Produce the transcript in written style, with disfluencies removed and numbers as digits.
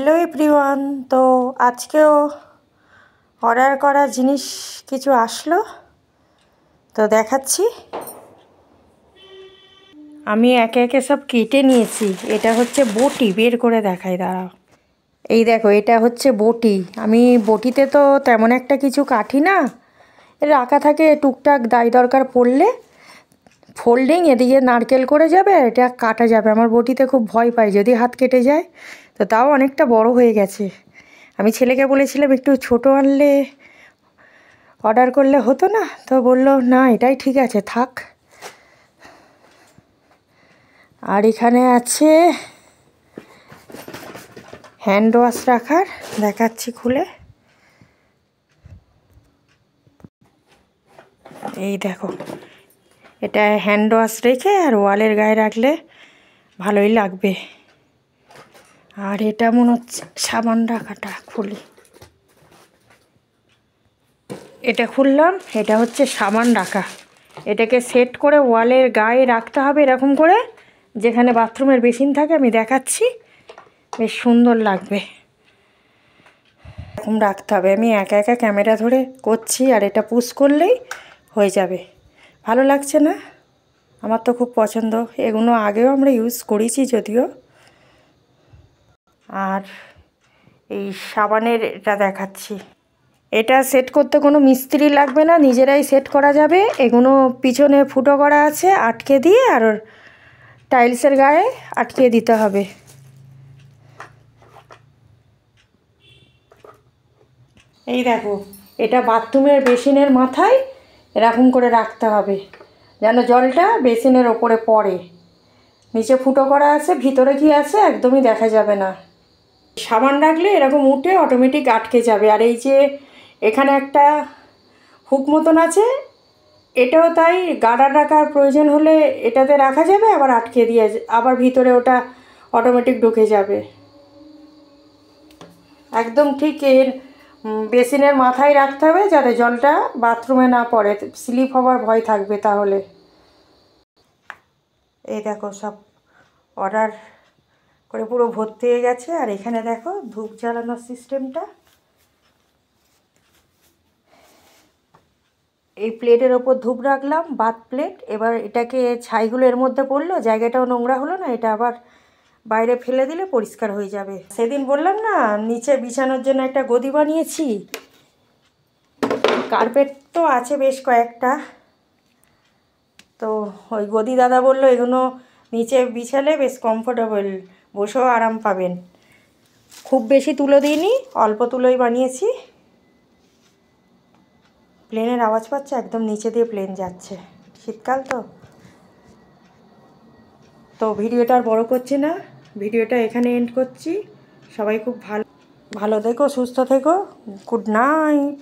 Hello everyone. তো আজকেও order করা জিনিস কিছু আসলো, তো দেখাচ্ছি। আমি একে একে সব কেটে নিয়েছি। এটা হচ্ছে বটি, বের করে দেখাই, দাঁড়াও। এই দেখো, এটা হচ্ছে বটি। আমি বটিতে তো তেমন একটা কিছু কাটি না, রাখা থাকে টুকটাক দায় দরকার পড়লে। ফোল্ডিং এদিকে নারকেল করে যাবে, আর এটা কাটা যাবে। আমার বটিতে খুব ভয় পাই যদি হাত কেটে যায়, তো তাও অনেকটা বড় হয়ে গেছে। আমি ছেলেকে বলেছিলাম একটু ছোট আনলে অর্ডার করলে হতো না, তো বললো না এটাই ঠিক আছে, থাক। আর এখানে আছে হ্যান্ড ওয়াশ রাখার, দেখাচ্ছি খুলে। এই দেখো, এটা হ্যান্ড ওয়াশ রেখে আর ওয়ালের গায়ে রাখলে ভালোই লাগবে। আর এটা মনে হচ্ছে সাবান রাখাটা, খুলি। এটা খুললাম, এটা হচ্ছে সাবান রাখা। এটাকে সেট করে ওয়ালের গায়ে রাখতে হবে এরকম করে, যেখানে বাথরুমের বেসিন থাকে। আমি দেখাচ্ছি, বেশ সুন্দর লাগবে। এরকম রাখতে হবে। আমি একা একা ক্যামেরা ধরে করছি, আর এটা পুশ করলেই হয়ে যাবে। ভালো লাগছে না? আমার তো খুব পছন্দ। এগুলো আগেও আমরা ইউজ করেছি যদিও। আর এই সাবানের এটা দেখাচ্ছি। এটা সেট করতে কোনো মিস্ত্রি লাগবে না, নিজেরাই সেট করা যাবে। এগুলো পিছনে ফুটো করা আছে, আটকে দিয়ে আর টাইলসের গায়ে আটকে দিতে হবে। এই দেখো, এটা বাথরুমের বেসিনের মাথায় এরকম করে রাখতে হবে, যেন জলটা বেসিনের ওপরে পড়ে। নিচে ফুটো করা আছে, ভিতরে কি আছে একদমই দেখা যাবে না। সাবান রাখলে এরকম উঠে অটোমেটিক আটকে যাবে। আর এই যে এখানে একটা হুক মতন আছে, এটাও তাই। গার্ডার রাখার প্রয়োজন হলে এটাতে রাখা যাবে, আবার আটকে দিয়ে আবার ভিতরে ওটা অটোমেটিক ঢুকে যাবে। একদম ঠিক এর বেসিনের মাথায় রাখতে হবে, যাতে জলটা বাথরুমে না পড়ে, স্লিপ হওয়ার ভয় থাকবে তাহলে। এই দেখো, সব অর্ডার করে পুরো ভর্তি হয়ে গেছে। আর এখানে দেখো ধূপ জ্বালানোর সিস্টেমটা। এই প্লেটের ওপর ধূপ রাখলাম, বাথ প্লেট। এবার এটাকে ছাইগুলো এর মধ্যে পড়লো, জায়গাটাও নোংরা হলো না। এটা আবার বাইরে ফেলে দিলে পরিষ্কার হয়ে যাবে। সেদিন বললাম না নিচে বিছানোর জন্য একটা গদি বানিয়েছি। কার্পেট তো আছে বেশ কয়েকটা, তো ওই গদি দাদা বললো এগুলো নিচে বিছালে বেশ কমফোর্টেবল, বসেও আরাম পাবেন। খুব বেশি তুলো দিইনি, অল্প তুলোই বানিয়েছি। প্লেনের আওয়াজ পাচ্ছে, একদম নিচে দিয়ে প্লেন যাচ্ছে, শীতকাল তো। তো ভিডিওটা আর বড় করছি না, ভিডিওটা এখানে এন্ড করছি। সবাই খুব ভালো থেকো, সুস্থ থেকো। Good night.